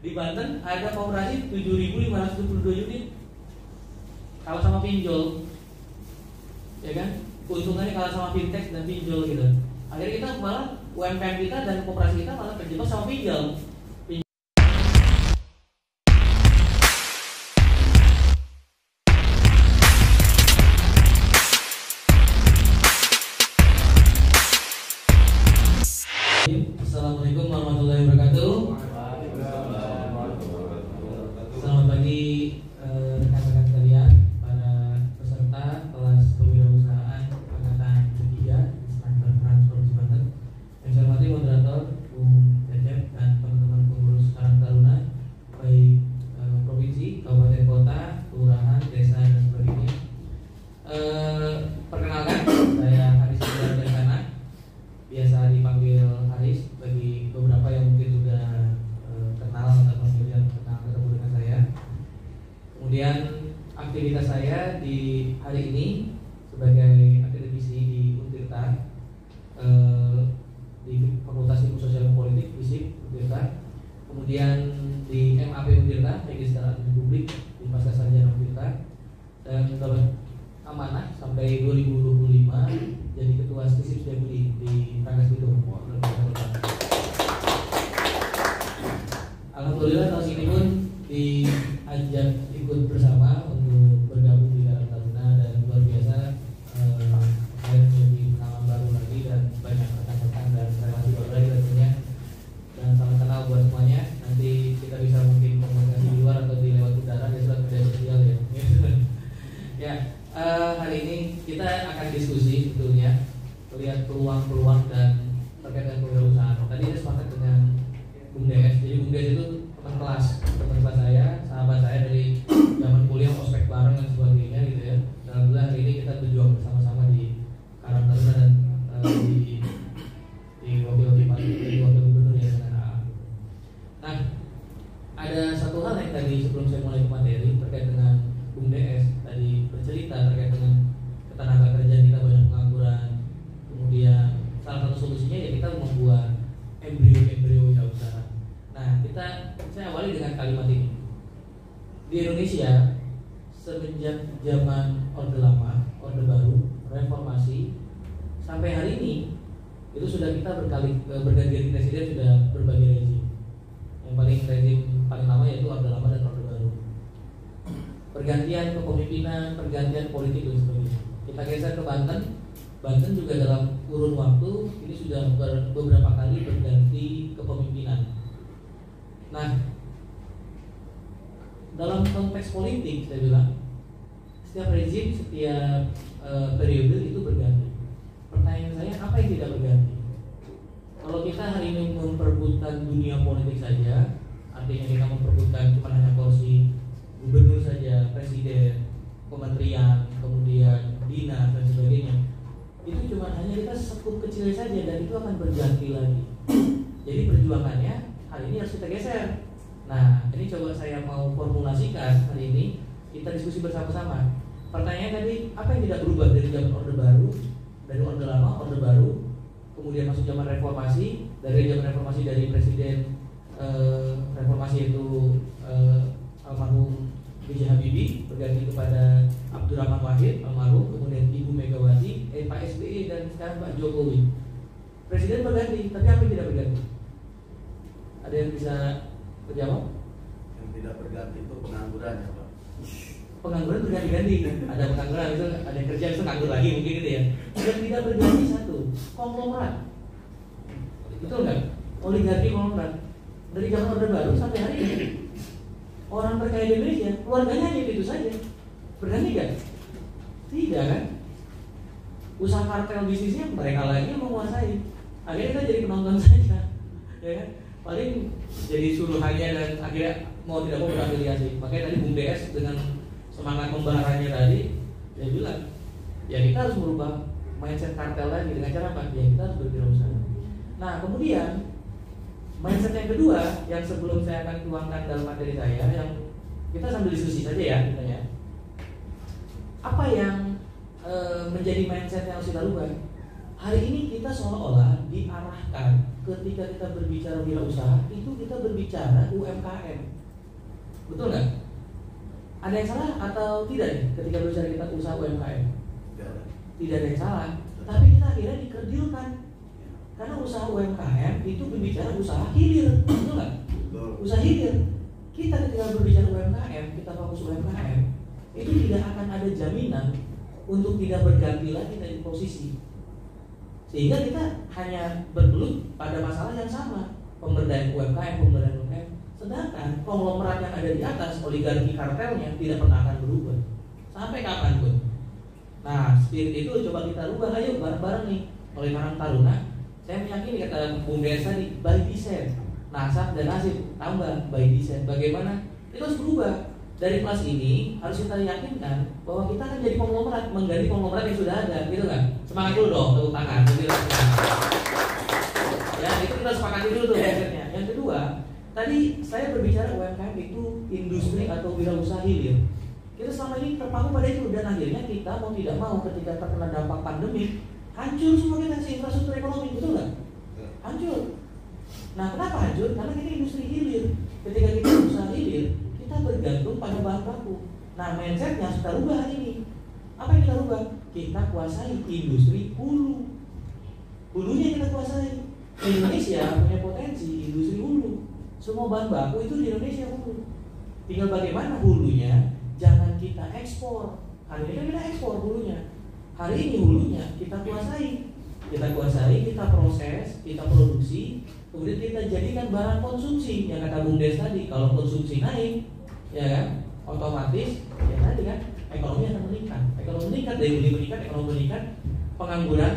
Di Banten ada koperasi 7.572 unit, kalah sama pinjol, ya kan? Keuntungannya kalah sama fintech dan pinjol gitu. Akhirnya kita malah UMKM kita dan koperasi kita malah terjebak sama pinjol. Assalamualaikum warahmatullahi wabarakatuh. Selamat pagi rekan-rekan sekalian, para peserta kelas kewirausahaan angkatan ketiga Inspektur Transportasi Banten. Yang saya hormati moderator Bung Cecep dan teman-teman pengurus Karang Taruna baik provinsi, kabupaten, kota, kelurahan, desa dan sebagainya. Perkenalkan, saya Haris dari sana, biasa dipanggil Haris bagi beberapa yang mungkin sudah kenal atau kemudian kenal ketemu dengan saya. Kemudian aktivitas saya di hari ini sebagai akademisi di Untirta, di Fakultas Ilmu Sosial dan Politik FISIP Untirta, kemudian di MAP Untirta, Registrasi Publik di Pasca Sarjana Untirta, dan dapat amanah sampai 2025 jadi ketua FISIP Deputi di Rangkas Bitung. Alhamdulillah tahun ini pun diajak ikut bersama untuk bergabung di Karang Taruna, dan luar biasa saya menjadi pengalaman baru lagi dan banyak rekan-rekan dan relasi baru lagi tentunya, dan salam kenal buat semuanya. Nanti kita bisa mungkin komunikasi di luar atau di lewat udara di surat media sosial ya. Ya, hari ini kita akan diskusi sebetulnya melihat peluang-peluang dan terkait dengan kewirausahaan. Tadi saya sepakat dengan Bung DS. Jadi Bung DS itu teman kelas saya, sahabat saya dari zaman kuliah, ospek bareng dan sebagainya gitu ya. Alhamdulillah hari ini kita berjuang bersama-sama di Karang Taruna dan di wakil gubernur ya. Nah, ada satu hal yang tadi sebelum saya mulai ke materi terkait dengan Bung DS tadi bercerita terkait dengan ketenaga kerjaan kita banyak pengangguran. Kemudian salah satu solusinya ya kita membuat embrio wirausaha. Nah, saya awali dengan kalimat ini. Di Indonesia semenjak zaman Orde Lama, Orde Baru, Reformasi sampai hari ini itu sudah kita berganti presiden sudah berbagai rezim. Yang rezim paling lama yaitu Orde Lama dan Orde Baru. Pergantian kepemimpinan, pergantian politik dan sebagainya. Kita geser ke Banten. Banten juga dalam kurun waktu ini sudah beberapa kali berganti kepemimpinan. Nah, dalam konteks politik saya bilang setiap rezim, setiap periode itu berganti. Pertanyaan saya, apa yang tidak berganti? Kalau kita hari ini memperebutkan dunia politik saja, artinya kita memperebutkan cuma hanya kursi gubernur saja, presiden, kementerian, kemudian dinas dan sebagainya, itu cuma hanya kita sekup kecil saja dan itu akan berganti lagi. Jadi perjuangannya hari ini harus kita geser. Nah, ini coba saya mau formulasikan hari ini, kita diskusi bersama-sama. Pertanyaan tadi, apa yang tidak berubah dari zaman Orde Baru, dari Orde Lama, Orde Baru, kemudian masuk zaman Reformasi, dari zaman Reformasi dari Presiden Reformasi itu almarhum B.J. Habibie berganti kepada Abdurrahman Wahid almarhum, kemudian Ibu Megawati, Pak SBY, dan sekarang Pak Jokowi. Presiden berganti, tapi apa yang tidak berganti? Ada yang bisa menjawab? Yang tidak berganti itu pengangguran ya Pak. Pengangguran berganti-ganti. Ada pengangguran itu, ada yang kerja itu nganggur lagi mungkin gitu ya. Yang tidak berganti satu, konglomerat. Betul nggak? Oligarki konglomerat. Dari zaman Orde Baru sampai hari ini, orang terkaya di Indonesia, keluarganya hanya itu saja. Berganti nggak? Tidak kan? Usaha kartel bisnisnya mereka lagi yang menguasai. Akhirnya kita jadi penonton saja, ya kan? Paling jadi suruhannya dan akhirnya mau tidak mau berafiliasi. Makanya tadi Bung DS dengan semangat pembaharannya tadi, dia bilang, ya kita harus merubah mindset kartel lagi dengan cara apa? Ya kita harus berwirausaha. Nah kemudian mindset yang kedua yang sebelum saya akan tuangkan dalam materi saya, yang kita sambil diskusi saja ya, ya. Apa yang menjadi mindset yang harus kita rubah? hari ini kita seolah-olah diarahkan ketika kita berbicara wirausaha itu kita berbicara UMKM, betul nggak? Ada yang salah atau tidak nih ketika berbicara kita usaha UMKM? Tidak ada yang salah, tapi kita akhirnya dikerdilkan karena usaha UMKM itu berbicara usaha hilir, betul nggak? Usaha hilir. Kita ketika berbicara UMKM, kita fokus UMKM, itu tidak akan ada jaminan untuk tidak berganti lagi dari posisi. Sehingga kita hanya bergelut pada masalah yang sama, pemberdayaan UMKM. Sedangkan konglomerat yang ada di atas, oligarki kartelnya tidak pernah akan berubah sampai kapanpun. Nah, spirit itu coba kita rubah, ayo bareng-bareng nih. Oleh Karang Taruna, saya meyakini kata Bung Des tadi, by design, nasab dan nasib, tambah by design. Bagaimana? Itu harus berubah. Dari kelas ini harus kita yakinkan bahwa kita akan jadi konglomerat, mengganti konglomerat yang sudah ada, gitu kan? Semangat dulu dong, tepuk tangan. Ya, itu kita sepakati dulu tuh konsepnya. Yang kedua, tadi saya berbicara UMKM itu industri atau wirausaha hilir. Kita selama ini terpaku pada itu dan akhirnya kita mau tidak mau ketika terkena dampak pandemi hancur semua kita infrastruktur ekonomi, betul nggak? Hancur. Nah, kenapa hancur? Karena kita industri hilir. Ketika kita usaha hilir, kita bergantung pada bahan baku. Nah, mindsetnya harus kita rubah hari ini. Apa yang kita rubah? Kita kuasai industri hulu. Hulunya kita kuasai. Indonesia punya potensi industri hulu. Semua bahan baku itu di Indonesia hulu. Tinggal bagaimana hulunya jangan kita ekspor. Hari ini kita ekspor hulunya. Hari ini hulunya kita kuasai. Kita kuasai, kita proses, kita produksi, kemudian kita jadikan barang konsumsi. Yang kata Bung Des tadi, kalau konsumsi naik, ya kan, otomatis ya tadi kan ekonomi akan meningkat. Ekonomi meningkat, daya beli meningkat, ekonomi meningkat, pengangguran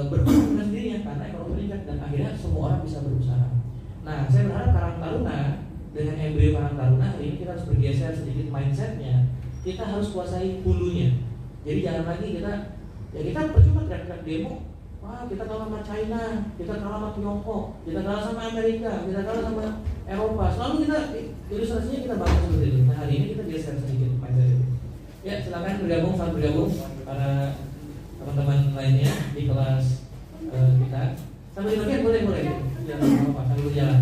berkurang dengan sendirinya karena ekonomi meningkat dan akhirnya semua orang bisa berusaha. Nah, saya berharap Karang Taruna dengan embrio Karang Taruna hari ini kita harus bergeser sedikit mindsetnya. Kita harus kuasai hulunya. Jadi jangan lagi kita percuma teriak-teriak demo. Wah, kita kalah sama China, kita kalah sama Tiongkok, kita kalah sama Amerika, kita kalah sama Eropa. Selalu kita ilustrasinya kita bahas seperti itu. Nah, hari ini kita geser sedikit mindset itu. Ya, silakan selamat bergabung para teman-teman lainnya di kelas kita. Sambil di bagian boleh. Jangan apa-apa, sambil berjalan.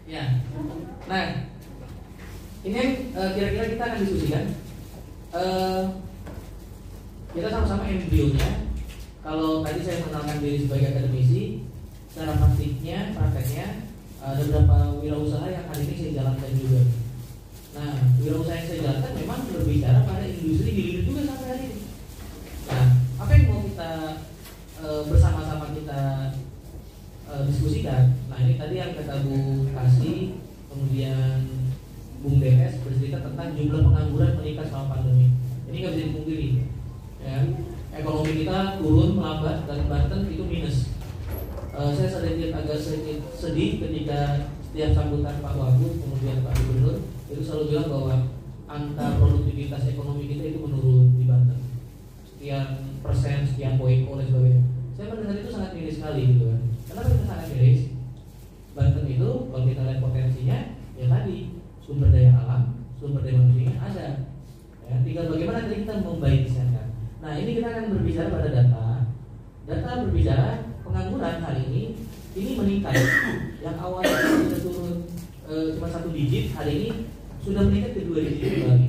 Ya. Nah, ini kira-kira kita akan diskusikan. Kita sama-sama embrionya. Kalau tadi saya mengenalkan diri sebagai akademisi, secara prakteknya ada beberapa wirausaha yang hari ini saya jalankan juga. Nah, wirausaha yang saya jalankan memang berbicara pada industri hilir juga sampai hari ini. Nah, apa yang mau kita bersama-sama kita diskusikan? Nah, ini tadi yang kata Bu Kasih, kemudian Bung DS bercerita tentang jumlah pengangguran meningkat selama pandemi. Ini nggak bisa dipungkiri, ya. Ekonomi kita turun melambat dan Banten itu minus. Saya agak sedikit sedih ketika setiap sambutan Pak Wagub kemudian Pak Gubernur itu selalu bilang bahwa angka produktivitas ekonomi kita itu menurun di Banten. Sekian persen, sekian poin, dan sebagainya. Saya mendengar itu sangat miris sekali gitu kan. Kenapa kita sangat miris? Banten itu kalau kita lihat potensinya, ya tadi sumber daya alam, sumber daya manusianya ada. Ya, tinggal bagaimana kita membaikkan. Nah, ini kita akan berbicara pada data. Data berbicara pengangguran hari ini meningkat. Yang awalnya sudah turun cuma 1 digit, hari ini sudah meningkat ke 2 digit kembali.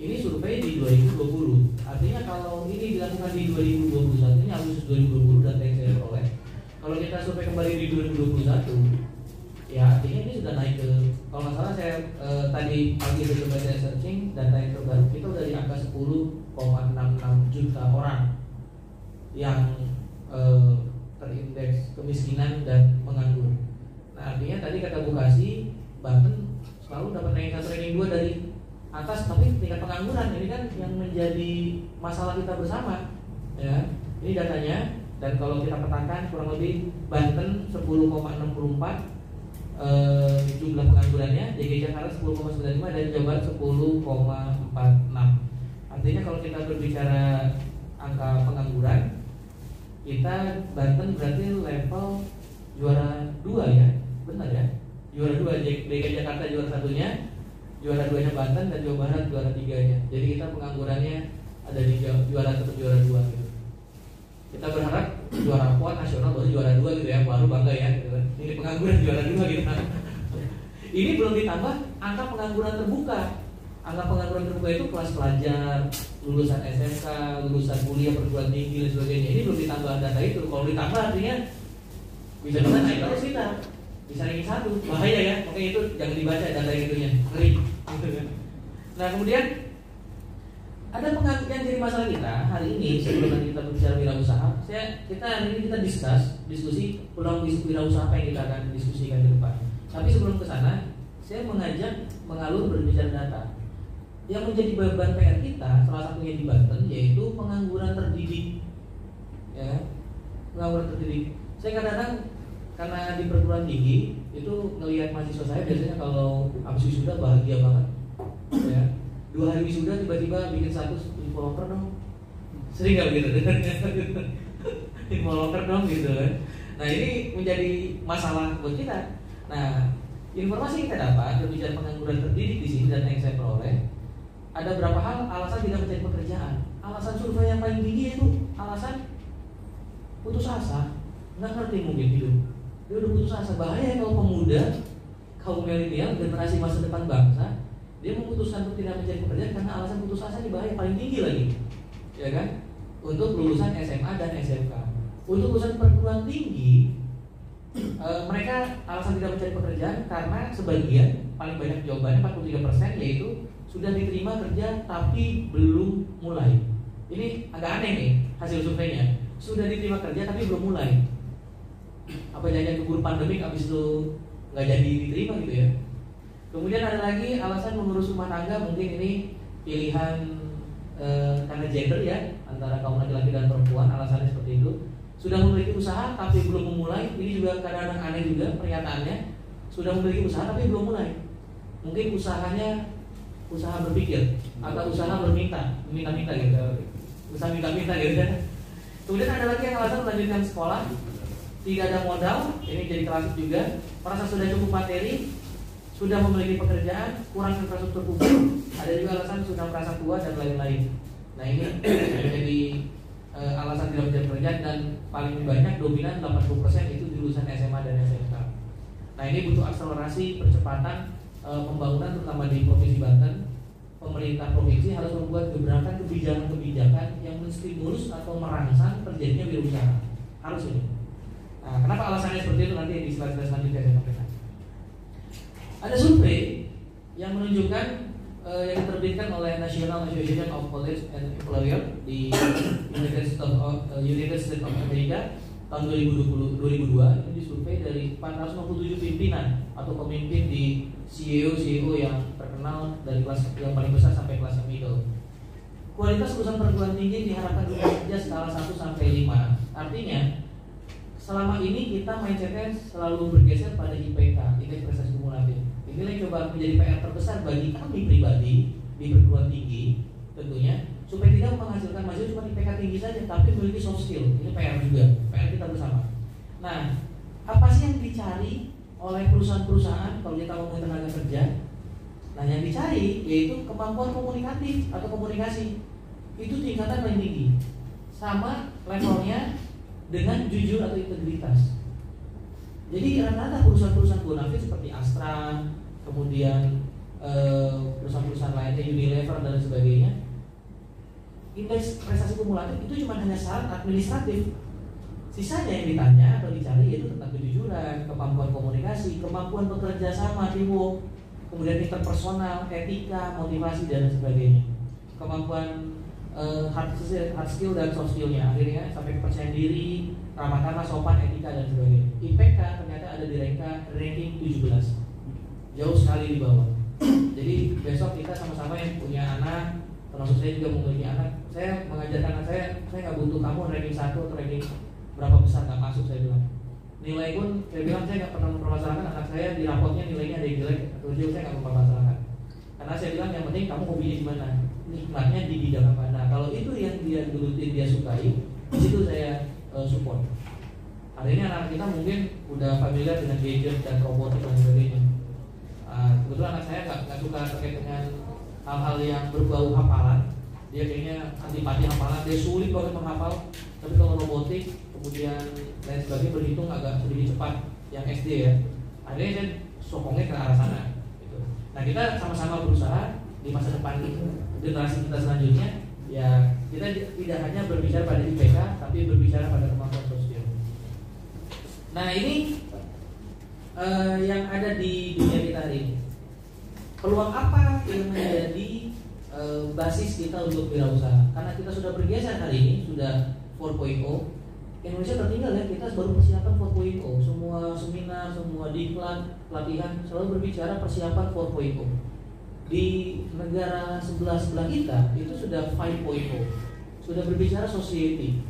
Ini survei di 2020. Artinya kalau ini dilakukan di 2021, ini Agustus 2020 data yang saya peroleh. Kalau kita survei kembali di 2021, ya artinya ini sudah naik ke, kalau nggak salah saya tadi pagi saya searching data yang terbaru, kita udah di angka 10,66 juta orang yang terindeks kemiskinan dan menganggur. Nah, artinya tadi kata Bu Kasih, Banten selalu dapat ranking 2 dari atas, tapi tingkat pengangguran ini kan yang menjadi masalah kita bersama, ya. Ini datanya, dan kalau kita petakan kurang lebih Banten 10,64 jumlah penganggurannya, DKI Jakarta 10,95 dan Jawa Barat 10,46. Artinya kalau kita berbicara angka pengangguran, kita Banten berarti level juara 2 ya, benar ya? Juara 2, DKI Jakarta juara 1-nya, juara 2-nya Banten dan Jawa Barat juara 3-nya. Jadi kita penganggurannya ada di juara 1, juara 2 gitu. Kita berharap juara PON nasional baru juara 2 gitu ya, baru bangga ya gitu kan. Ini pengangguran juara 2 gitu kan. Ini belum ditambah angka pengangguran terbuka. Angka pengangguran terbuka itu kelas pelajar, lulusan SMK, lulusan kuliah perguruan tinggi dan sebagainya. Ini belum ditambah data itu. Kalau ditambah artinya bisa dengan naik terus kita. Bisa ranking 1, bahaya ya. Makanya itu jangan dibaca data itunya, ngeri. Gitu kan. Nah kemudian ada yang jadi masalah kita hari ini sebelum nanti kita berbicara wirausaha. Kita hari ini kita diskusi peluang wirausaha apa yang kita akan diskusikan ke depan. Tapi sebelum ke sana, saya mengajak mengalur berbicara data. Yang menjadi beban PR kita salah satunya di Banten yaitu pengangguran terdidik. Ya, pengangguran terdidik. Saya kadang-kadang karena di perguruan tinggi itu ngelihat mahasiswa saya biasanya kalau habis wisuda bahagia banget. Ya. 2 hari wisuda tiba-tiba bikin status info locker dong. Sering gak begitu? Info locker dong gitu kan. Nah ini menjadi masalah buat kita. Nah informasi yang kita dapat berbicara pengangguran terdidik di sini dan yang saya peroleh ada berapa hal alasan tidak mencari pekerjaan. Alasan survei yang paling tinggi itu alasan putus asa, nggak ngerti mungkin hidup. Dia udah putus asa. Bahaya kalau pemuda kaum milenial generasi masa depan bangsa dia memutuskan untuk tidak mencari pekerjaan karena alasan putus asa ini bahaya paling tinggi lagi, ya kan? Untuk lulusan SMA dan SMK, untuk lulusan perguruan tinggi, mereka alasan tidak mencari pekerjaan karena sebagian paling banyak jawabannya 43% yaitu sudah diterima kerja tapi belum mulai. Ini agak aneh nih hasil surveinya. Sudah diterima kerja tapi belum mulai. Apa jangan keburu pandemik abis itu nggak jadi diterima gitu ya? Kemudian ada lagi alasan mengurus rumah tangga, mungkin ini pilihan karena gender ya, antara kaum laki-laki dan perempuan, alasannya seperti itu. Sudah memiliki usaha tapi belum memulai, ini juga kadang-kadang aneh juga pernyataannya. Sudah memiliki usaha tapi belum mulai. Mungkin usahanya usaha berpikir atau usaha minta-minta gitu. Usaha minta-minta gitu. Kemudian ada lagi yang alasan melanjutkan sekolah, tidak ada modal, ini jadi klasik juga. Merasa sudah cukup materi, sudah memiliki pekerjaan, kurang infrastruktur publik, ada juga alasan sudah merasa tua dan lain-lain. Nah ini menjadi alasan tidak mencari pekerjaan dan paling banyak dominan 80% itu di lulusan SMA dan SMK. Nah ini butuh akselerasi percepatan pembangunan terutama di Provinsi Banten. Pemerintah provinsi harus membuat beberapa kebijakan yang menstimulus atau merangsang terjadinya wirausaha. Harus ini. Nah, kenapa alasannya seperti itu nanti di slide selanjutnya saya sampaikan. Ada survei yang menunjukkan yang diterbitkan oleh National Association of College and Employer di United States of America tahun 2002 itu disurvei dari 457 pimpinan atau pemimpin di CEO yang terkenal dari kelas yang paling besar sampai kelas yang middle. Kualitas lulusan perguruan tinggi diharapkan bekerja skala 1 sampai 5. Artinya selama ini kita mindsetnya selalu bergeser pada IPK, indeks prestasi kumulatif. Inilah yang coba menjadi PR terbesar bagi kami pribadi di perguruan tinggi tentunya, supaya tidak menghasilkan mahasiswa cuma IPK tinggi saja tapi memiliki soft skill. Ini PR juga, PR kita bersama. Nah, apa sih yang dicari oleh perusahaan-perusahaan kalau kita ngomongin tenaga kerja? Nah, yang dicari yaitu kemampuan komunikatif atau komunikasi. Itu tingkatan paling tinggi. Sama levelnya dengan jujur atau integritas. Jadi rata-rata perusahaan-perusahaan bonafit seperti Astra, kemudian perusahaan-perusahaan lainnya Unilever dan sebagainya, indeks prestasi kumulatif itu cuma hanya syarat administratif. Sisanya yang ditanya atau dicari yaitu tentang kejujuran, kemampuan komunikasi, kemampuan bekerja sama, teamwork, kemudian interpersonal, etika, motivasi dan sebagainya. Kemampuan hard skill dan soft skillnya, akhirnya sampai kepercayaan diri, ramah tamah, sopan, etika dan sebagainya. IPK ternyata ada di ranking 17, jauh sekali di bawah. Jadi besok kita sama-sama yang punya anak, termasuk saya juga memiliki anak, saya mengajarkan anak saya nggak butuh kamu ranking 1 atau ranking berapa besar, nggak masuk saya bilang. Nilai pun saya bilang saya nggak pernah mempermasalahkan anak saya di rapotnya nilainya ada yang jelek atau jelek, saya nggak mempermasalahkan. Karena saya bilang yang penting kamu hobinya gimana, nikmatnya di bidang apa. Nah kalau itu yang dia gelutin, dia sukai, di situ saya support. Hari ini anak kita mungkin udah familiar dengan gadget dan robotik dan sebagainya. Kebetulan anak saya nggak suka terkait dengan hal-hal yang berbau hafalan. Dia kayaknya antipati hafalan, dia sulit banget menghafal. Tapi kalau robotik kemudian lain sebagainya berhitung agak sedikit cepat yang SD ya. Akhirnya saya sokongnya ke arah sana. Gitu. Nah kita sama-sama berusaha di masa depan generasi kita selanjutnya, ya kita tidak hanya berbicara pada IPK, tapi berbicara pada kemampuan sosial. Nah ini yang ada di dunia kita hari ini. Peluang apa yang menjadi basis kita untuk wirausaha? Karena kita sudah bergeser hari ini, sudah 4.0. Indonesia tertinggal ya, kita baru persiapan 4.0. Semua seminar, semua diklat, pelatihan selalu berbicara persiapan 4.0. Di negara sebelah kita itu sudah 5.0. Sudah berbicara society.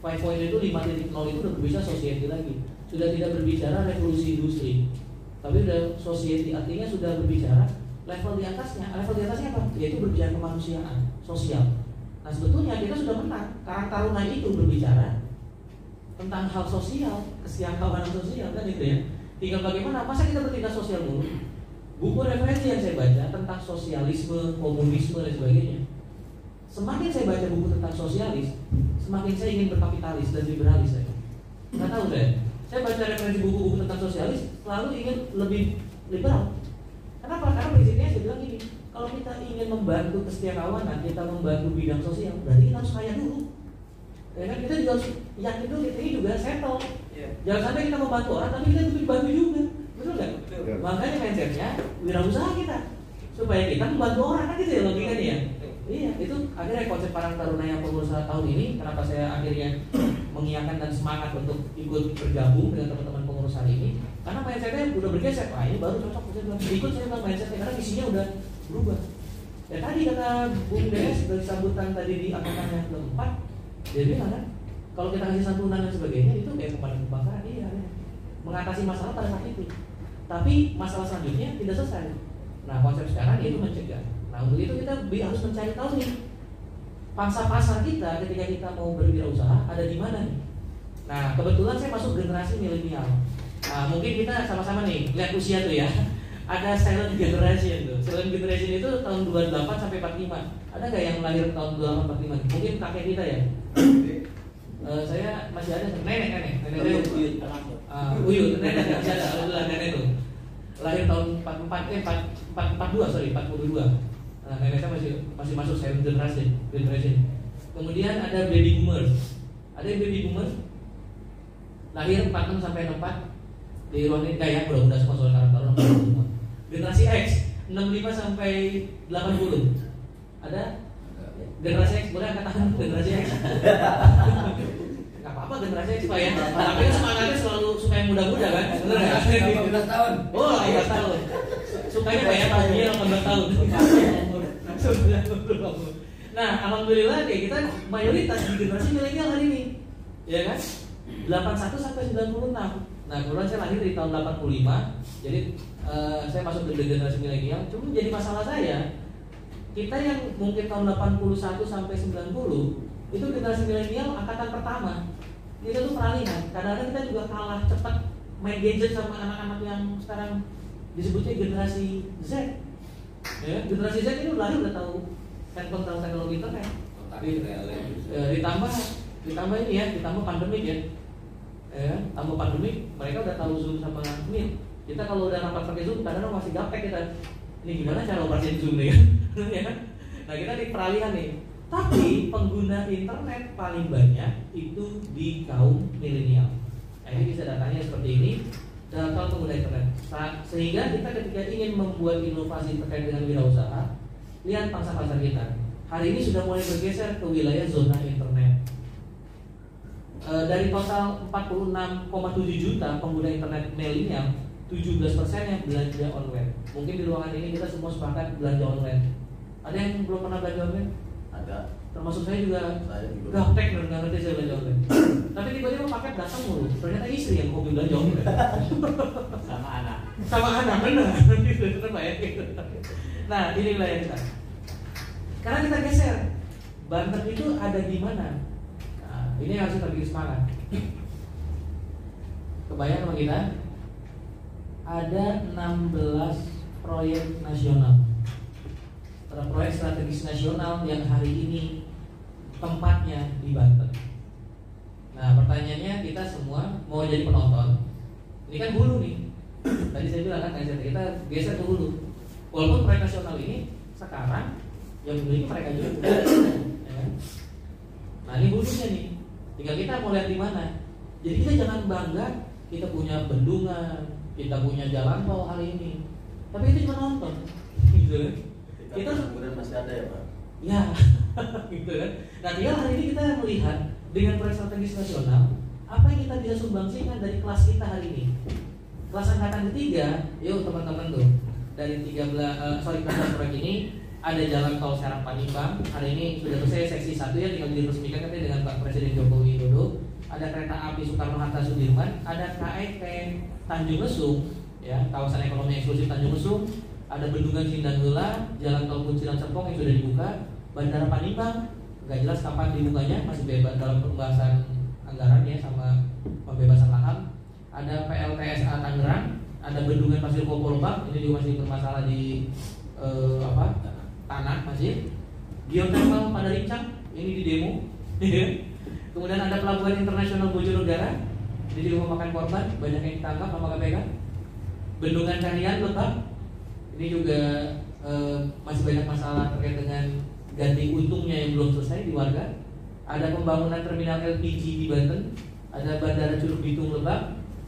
5.0 itu 5.0 itu udah berbicara society lagi. Sudah tidak berbicara revolusi industri, tapi sudah society, artinya sudah berbicara level di atasnya. Level di atasnya apa? Yaitu berbicara kemanusiaan, sosial. Nah sebetulnya kita sudah menang. Karang Taruna itu berbicara tentang hal sosial, kesejahteraan sosial kan gitu ya. Tinggal bagaimana, masa kita bertindak sosial dulu. Buku referensi yang saya baca tentang sosialisme, komunisme dan sebagainya. Semakin saya baca buku tentang sosialis, semakin saya ingin berkapitalis dan liberalis saya. Nggak tahu saya baca referensi buku-buku tentang sosialis selalu ingin lebih liberal. Kenapa? Karena prinsipnya saya bilang gini, kalau kita ingin membantu kesetiakawanan, kita membantu bidang sosial, berarti kita harus kaya dulu. Ya kan, kita juga harus yakin dulu kita ini juga settle. Jangan sampai kita membantu orang tapi kita butuh dibantu juga, betul nggak? Makanya mindsetnya wirausaha kita supaya kita membantu orang, kan gitu ya logikanya ya. Iya, itu akhirnya konsep Karang Taruna yang pengusaha tahun ini. Kenapa saya akhirnya mengiyakan dan semangat untuk ikut bergabung dengan teman-teman pengurus hari ini? Karena mindsetnya udah bergeser. Wah ini baru cocok, saya bilang ikut saya bilang mindsetnya karena visinya udah berubah. Ya tadi kata Bung Des dari sambutan tadi di angkatan yang keempat, dia bilang kan, kalau kita kasih santunan dan sebagainya itu kayak pemadam kebakaran, iya, mengatasi masalah pada saat itu. Tapi masalah selanjutnya tidak selesai. Nah konsep sekarang yaitu mencegah. Nah untuk itu kita harus mencari tahu nih pangsa pasar kita ketika kita mau berwirausaha ada di mana nih. Nah kebetulan saya masuk generasi milenial. Nah mungkin kita sama-sama nih lihat usia tuh ya. Ada silent generation tuh. Silent generation itu tahun 28 sampai 45. Ada nggak yang lahir tahun 28 45? Mungkin kakek kita ya. Saya masih ada nenek Uyut nenek nggak bisa ada, alhamdulillah nenek tuh lahir tahun 42. Nah, nenek saya masih masuk silent generation. Kemudian ada baby boomers. Ada yang baby boomers lahir 46 sampai 64 di ruang ini kayak udah sponsor Karang Taruna semua. Generasi X 65 sampai 80. Ada? Generasi X boleh angkat tangan generasi X. Enggak apa-apa generasi X Pak ya. Tapi kan semangatnya selalu suka yang muda-muda kan? Benar enggak? 15 tahun. Oh, 15 tahun. Sukanya Pak ya tahunnya 18 tahun. Nah, alhamdulillah kayak kita mayoritas di generasi milenial hari ini. Ya kan? 81 sampai 96. Nah, kebetulan saya lahir di tahun 85. Jadi saya masuk ke generasi milenial. Cuma jadi masalah saya, kita yang mungkin tahun 81 sampai 90 itu generasi milenial angkatan pertama. Kita tuh peralihan. Kadang-kadang kita juga kalah cepat main gadget sama anak-anak yang sekarang disebutnya generasi Z. Ya, generasi Z ini udah tahu handphone, tahu teknologi internet. Ditambah ini ya, ditambah pandemik ya. Tambah pandemik, mereka udah tahu Zoom sama Meet. Kita kalau udah rapat pakai Zoom, kadang-kadang masih gaptek kita. Ini gimana cara operasin Zoom nih kan? Ya kan? Nah kita di peralihan nih. Tapi pengguna internet paling banyak itu di kaum milenial. Nah, ini bisa datanya seperti ini dalam hal pengguna internet. Sehingga kita ketika ingin membuat inovasi terkait dengan wirausaha, lihat pangsa pasar kita. Hari ini sudah mulai bergeser ke wilayah zona internet. Dari total 46,7 juta pengguna internet milenial, 17% yang belanja online. Mungkin di ruangan ini kita semua sepakat belanja online. Ada yang belum pernah belanja online? Ada. Termasuk saya juga. Saya juga. Gaptek dan nggak ngerti saya belanja online. Tapi tiba-tiba paket datang mulu. Ternyata istri yang hobi belanja online. Sama anak benar. Gitu Pak ya. Nah inilah yang kita. Karena kita geser. Banten itu ada di mana? Nah, ini harus kita bikin semangat. Kebayang sama kita? Ada 16 proyek nasional. Proyek strategis nasional yang hari ini tempatnya di Banten. Nah pertanyaannya, kita semua mau jadi penonton. Ini kan hulu nih. Tadi saya bilang kan kita geser ke hulu. Walaupun proyek nasional ini sekarang yang memiliki mereka juga, ya kan? Nah ini hulunya nih. Tinggal kita mau lihat di mana. Jadi kita jangan bangga kita punya bendungan, kita punya jalan tol hari ini. Tapi itu cuma nonton, gitu kan? Kita kemudian masih ada ya Pak? Ya, gitu kan? Nah tinggal hari ini kita melihat dengan proyek strategis nasional apa yang kita bisa sumbangsikan dari kelas kita hari ini. Kelas angkatan ketiga, yuk teman-teman tuh dari 14 proyek ini ada jalan tol Serang Panimbang. Hari ini sudah selesai seksi 1 ya, tinggal diresmikan katanya dengan Pak Presiden Joko Widodo. Ada kereta api Soekarno-Hatta Sudirman, ada KEP Tanjung Lesung, ya kawasan ekonomi eksklusif Tanjung Lesung. Ada bendungan Cindanggeula, jalan tol Kunciran Serpong yang sudah dibuka, Bandara Panimbang, nggak jelas kapan dibukanya, masih bebas dalam pembahasan anggaran ya sama pembebasan lahan. Ada PLTSA Tangerang, ada bendungan Pasir Kopo Lebak, ini juga masih bermasalah di tanah masih. Geothermal pada Rincang, ini di demo. Kemudian ada pelabuhan internasional Bojonegara, ini juga memakan korban, banyak yang ditangkap sama KPK. Bendungan Karian Lebak, ini juga masih banyak masalah terkait dengan ganti untungnya yang belum selesai di warga. Ada pembangunan terminal LPG di Banten, ada bandara Curug Bitung Lebak,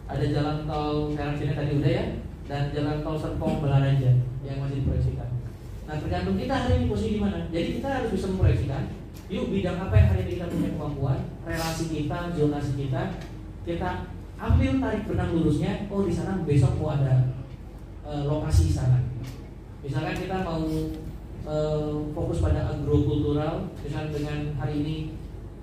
ada jalan tol Serang Cina tadi udah ya, dan jalan tol Serpong Balaraja yang masih diproyeksikan. Nah tergantung kita hari ini posisi di mana. Jadi kita harus bisa memproyeksikan, yuk bidang apa yang hari ini kita punya kemampuan, relasi kita, zonasi kita ambil tarik benang lurusnya. Oh di sana besok mau ada lokasi di sana. Misalkan kita mau fokus pada agrokultural, misalkan dengan hari ini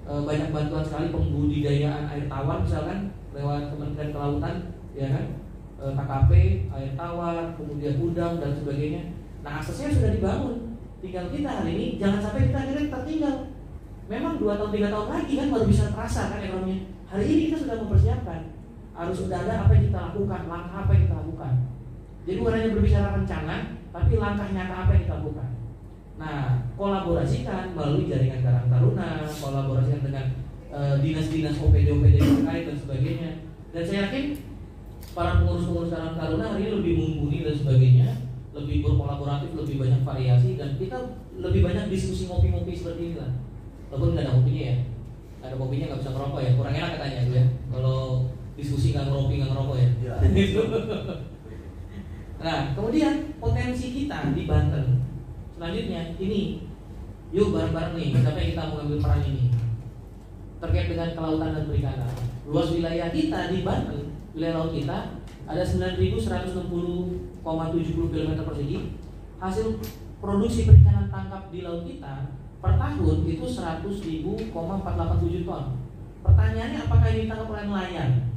banyak bantuan sekali pembudidayaan air tawar misalkan lewat Kementerian Kelautan, ya kan, KKP, air tawar, kemudian udang dan sebagainya. Nah aksesnya sudah dibangun, tinggal kita hari ini jangan sampai kita akhirnya tertinggal. Memang 2 tahun 3 tahun lagi kan baru bisa terasa kan ekonominya. Hari ini kita sudah mempersiapkan, harus sudah ada apa yang kita lakukan, langkah apa yang kita lakukan. Jadi bukan hanya berbicara rencana, tapi langkah nyata apa yang kita lakukan. Nah, kolaborasikan melalui jaringan Karang Taruna, kolaborasikan dengan dinas-dinas OPD-OPD terkait dan sebagainya. Dan saya yakin para pengurus-pengurus Karang Taruna hari ini lebih mumpuni dan sebagainya, lebih berkolaboratif, lebih banyak variasi, dan kita lebih banyak diskusi ngopi-ngopi seperti inilah. Walaupun nggak ada kopinya ya, nggak ada kopinya nggak bisa ngerokok ya, kurang enak katanya ya. Kalau diskusi nggak ngerokok ya. Nah, kemudian potensi kita di Banten selanjutnya ini, yuk bareng-bareng nih, siapa yang kita mau ambil peran ini terkait dengan kelautan dan perikanan. Luas wilayah kita di Banten, wilayah laut kita ada 9.160,70 km persegi. Hasil produksi perikanan tangkap di laut kita per tahun itu 100.487 ton. Pertanyaannya, apakah ini ditangkap oleh nelayan?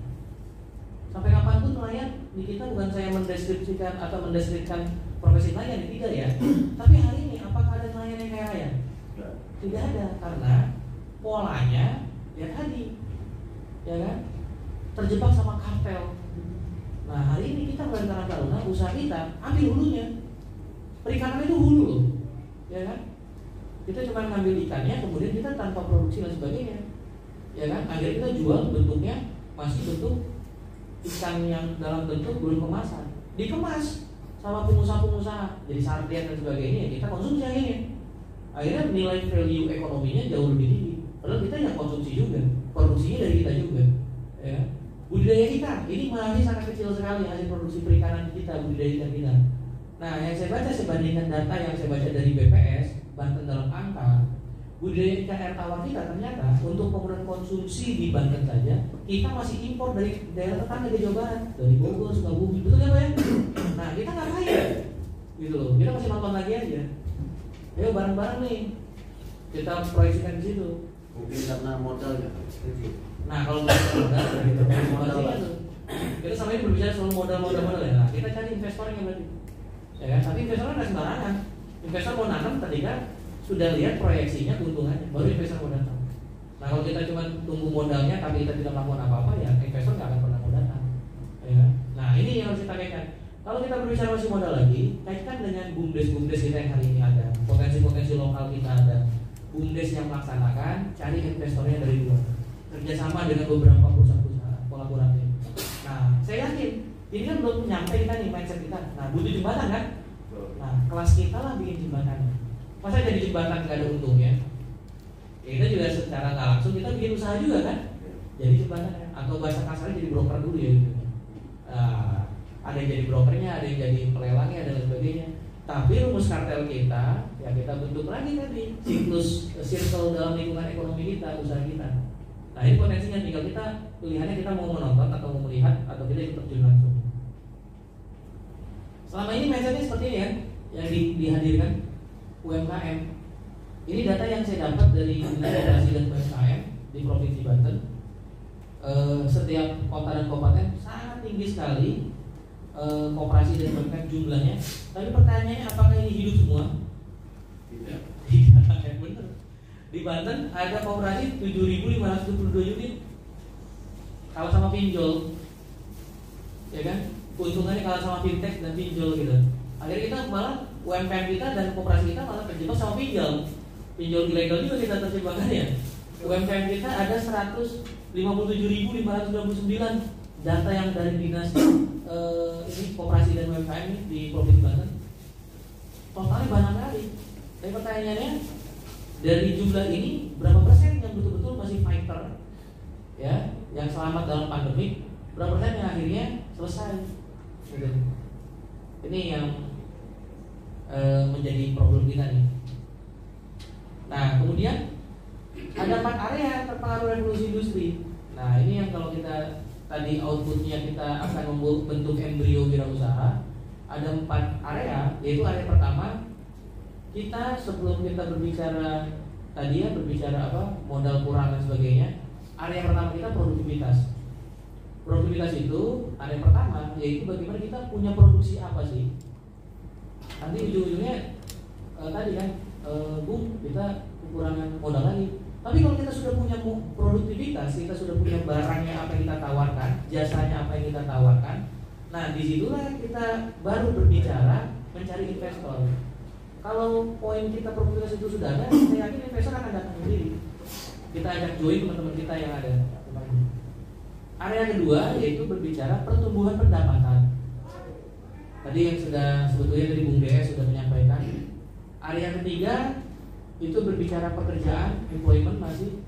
Sampai kapanpun nelayan di kita, bukan saya mendeskripsikan atau mendeskripsikan profesi nelayan, tidak ya. Tapi hari ini apakah ada nelayan yang kaya raya? Tidak ada, karena polanya ya tadi, ya kan, terjebak sama kartel. Nah hari ini kita melalui Karang Taruna, usaha kita ambil hulunya. Perikanan itu hulu loh, ya kan. Kita cuma ngambil ikannya, kemudian kita tanpa produksi dan sebagainya, ya kan. Akhirnya kita jual bentuknya masih bentuk ikan yang dalam bentuk belum kemasan, dikemas sama pengusaha-pengusaha jadi sarden dan sebagainya. Kita konsumsi akhirnya. Akhirnya nilai value ekonominya jauh lebih tinggi. Padahal kita yang konsumsi juga, produksinya dari kita juga, ya. Budidaya kita ini masih sangat kecil sekali hasil produksi perikanan kita, budidaya ikan kita. Nah, yang saya baca, saya bandingkan data yang saya baca dari BPS Banten dalam angka, budidaya ikan air tawar kita ternyata untuk kemudian konsumsi di Banten saja kita masih impor dari daerah tetangga di Jawa Barat, dari Bogor, Sukabumi, betul ya Pak ya? Nah, kita nggak kaya, gitu loh. Kita masih nonton lagi aja. Ayo bareng-bareng nih kita proyeksikan di situ. Mungkin karena modalnya. Nah, kalau nggak ada modal, kita modalnya tuh. Kita sampai berbicara soal modal ya. Nah, kita cari investornya berarti, ya kan? Tapi investornya nggak sembarangan. Investor mau nanam ketika sudah lihat proyeksinya keuntungannya, baru investor mau datang. Nah, kalau kita cuma tunggu modalnya tapi kita tidak melakukan apa-apa, ya investor nggak akan pernah mau datang, ya. Nah, ini yang harus kita kaitkan. Kalau kita berbicara masih modal lagi, kaitkan dengan BUMDes kita yang hari ini ada, potensi-potensi lokal kita ada, BUMDes yang melaksanakan, cari investornya dari luar. kerjasama dengan beberapa perusahaan-perusahaan kolaboratif. Nah, saya yakin ini kan belum nyampe kita nih mindset kita. Nah, butuh jembatan kan? Nah, kelas kita lah bikin jembatannya. Masa jadi jembatan nggak ada untungnya? Ya, kita juga secara nggak langsung kita bikin usaha juga kan? Jadi jembatannya. Atau bahasa kasarnya jadi broker dulu ya. Gitu. Ada yang jadi brokernya, ada yang jadi pelelangnya, dan lain sebagainya. Tapi rumus kartel kita, ya kita bentuk lagi tadi siklus circle dalam lingkungan ekonomi kita, usaha kita. Nah, ini potensinya tinggal kita pilihannya kita mau menonton atau mau melihat atau kita ikut terjun langsung. Selama ini mindsetnya seperti ini kan, yang dihadirkan UMKM. Ini data yang saya dapat dari Dinas Koperasi dan UMKM di Provinsi Banten. Setiap kota dan kabupaten sangat tinggi sekali koperasi dan UMKM jumlahnya. Tapi pertanyaannya apakah ini hidup semua? Tidak. Tidak, benar. Di Banten ada koperasi 7.522 unit. Kalau sama pinjol, ya kan? Keuntungannya kalah sama fintech dan pinjol gitu. Akhirnya kita malah UMKM kita dan koperasi kita malah terjebak sama pinjol. Pinjol ilegal juga kita terjebak kan ya. UMKM kita ada 157.599 data yang dari dinas ini koperasi dan UMKM ini di Provinsi Banten. Totalnya banyak kali. Tapi pertanyaannya dari jumlah ini berapa persen yang betul-betul masih fighter, ya, yang selamat dalam pandemi? Berapa persen yang akhirnya selesai? Gitu. Ini yang menjadi problem kita nih. Nah, kemudian ada 4 area terpengaruh revolusi industri. Nah, ini yang kalau kita tadi outputnya kita akan membentuk embrio wirausaha. Ada 4 area, yaitu area pertama, kita sebelum kita berbicara tadi ya, berbicara apa modal kurang dan sebagainya, area pertama kita produktivitas. Produktivitas itu area pertama, yaitu bagaimana kita punya produksi apa sih. Nanti ujung-ujungnya tadi kan kita kekurangan modal lagi. Tapi kalau kita sudah punya produktivitas, kita sudah punya barangnya apa yang kita tawarkan, jasanya apa yang kita tawarkan. Nah, disitulah kita baru berbicara mencari investor. Kalau poin kita produktivitas itu sudah ada, saya yakin investor akan datang sendiri. Kita ajak join teman-teman kita yang ada. Area kedua yaitu berbicara pertumbuhan pendapatan. Tadi yang sudah sebetulnya dari Bung DS sudah menyampaikan. Area ketiga itu berbicara pekerjaan, employment masih.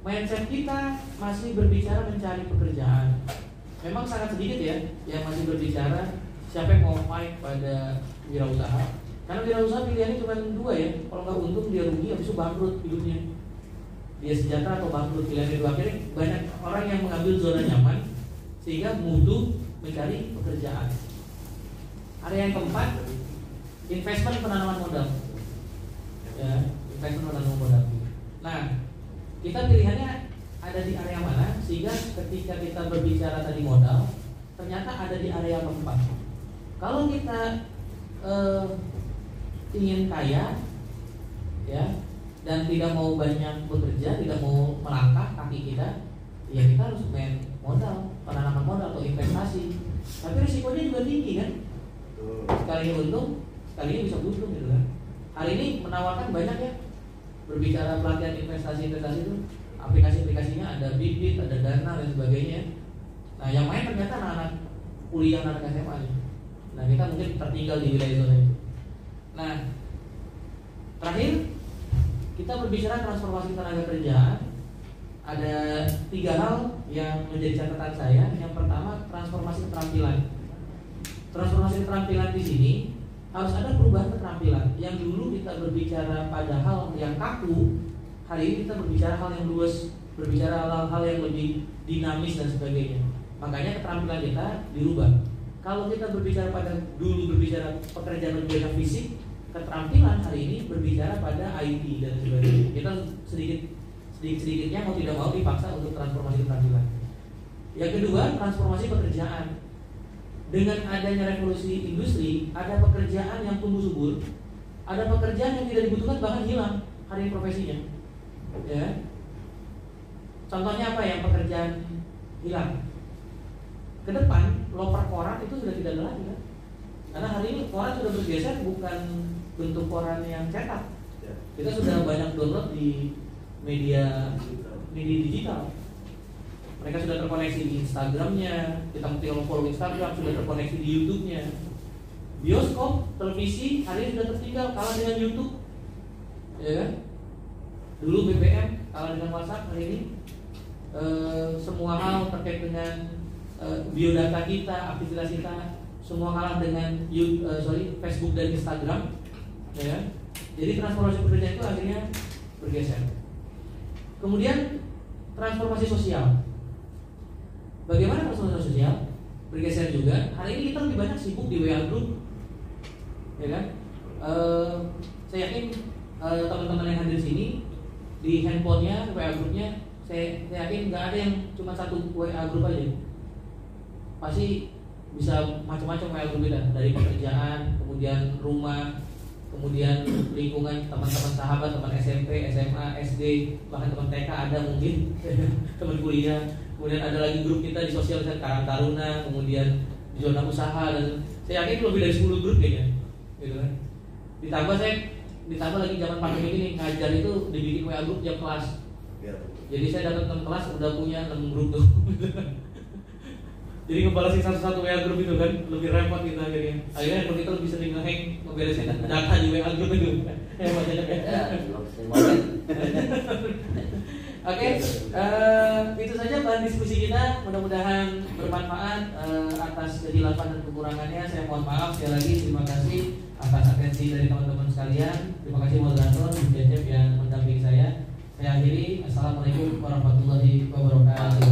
Mindset kita masih berbicara mencari pekerjaan. Memang sangat sedikit ya yang masih berbicara siapa yang mau fight pada wirausaha. Karena wirausaha pilihannya cuma 2 ya. Kalau nggak untung dia rugi, habis itu bangkrut hidupnya. Dia sejahtera atau bangkrut, pilihannya 2. Akhirnya banyak orang yang mengambil zona nyaman sehingga mudah mencari pekerjaan. Area yang keempat, investment penanaman modal. Ya, investment penanaman modal. Nah, kita pilihannya ada di area mana sehingga ketika kita berbicara tadi modal, ternyata ada di area keempat. Kalau kita ingin kaya, ya, dan tidak mau banyak bekerja, tidak mau melangkah kaki kita, ya kita harus main modal, penanaman modal atau investasi. Tapi risikonya juga tinggi kan? Sekalinya untung, sekalinya bisa buntung gitu kan. Hari ini menawarkan banyak ya, berbicara pelatihan investasi itu, aplikasi-aplikasinya ada Bibit, ada Dana dan sebagainya. Nah, yang main ternyata anak-anak kuliah, anak SMA nih. Nah, kita mungkin tertinggal di wilayah zona itu. Nah, terakhir kita berbicara transformasi tenaga kerjaan. Ada 3 hal yang menjadi catatan saya. Yang pertama, transformasi keterampilan. Transformasi keterampilan di sini harus ada perubahan keterampilan. Yang dulu kita berbicara pada hal yang kaku, hari ini kita berbicara hal yang luas, berbicara hal-hal yang lebih dinamis dan sebagainya. Makanya keterampilan kita dirubah. Kalau kita berbicara pada dulu berbicara pekerjaan berbicara fisik, keterampilan hari ini berbicara pada IT dan sebagainya. Kita sedikit-sedikitnya mau tidak mau dipaksa untuk transformasi keterampilan. Yang kedua, transformasi pekerjaan. Dengan adanya revolusi industri, ada pekerjaan yang tumbuh subur, ada pekerjaan yang tidak dibutuhkan bahkan hilang hari ini profesinya. Ya. Contohnya apa yang pekerjaan hilang? Ke depan loper koran itu sudah tidak ada lagi kan? Karena hari ini koran sudah bergeser bukan bentuk koran yang cetak. Kita sudah banyak download di media digital. Mereka sudah terkoneksi di Instagramnya, kita tinggal follow Instagram, sudah terkoneksi di YouTube-nya. Bioskop, televisi hari ini sudah tertinggal, kalah dengan YouTube, ya kan? Dulu BBM kalah dengan WhatsApp, hari ini semua hal terkait dengan biodata kita, aktivitas kita, semua kalah dengan Facebook dan Instagram, ya kan? Jadi transformasi pekerjaan itu akhirnya bergeser. Kemudian transformasi sosial. Bagaimana transformasi sosial? Bergeser juga. Hari ini kita lebih banyak sibuk di WA group, ya kan? Saya yakin teman-teman yang hadir sini di handphonenya, WA grupnya, saya yakin nggak ada yang cuma satu WA grup aja. Pasti bisa macam-macam WA grup kita, dari pekerjaan, kemudian rumah, kemudian lingkungan, teman-teman sahabat, teman SMP, SMA, SD, bahkan teman TK ada mungkin, teman kuliah. Kemudian ada lagi grup kita di sosial misalnya Karang Taruna, kemudian di zona usaha, dan saya yakin lebih dari 10 grup kayaknya, gitu kan. Ditambah lagi zaman pandemi ini ngajar itu dibikin WA grup tiap kelas. Jadi saya datang ke kelas udah punya 6 grup tuh. Jadi ngebalasin satu-satu WA grup itu kan lebih repot gitu akhirnya. Akhirnya kalau kita lebih sering nge-hang ngeberesin data di WA grup itu. Hebat aja kan. Oke, itu saja bahan diskusi kita. Mudah-mudahan bermanfaat. Atas kehilapan dan kekurangannya saya mohon maaf sekali lagi. Terima kasih atas atensi dari teman-teman sekalian. Terima kasih moderator Cecep yang mendampingi saya. Saya akhiri. Assalamualaikum warahmatullahi wabarakatuh.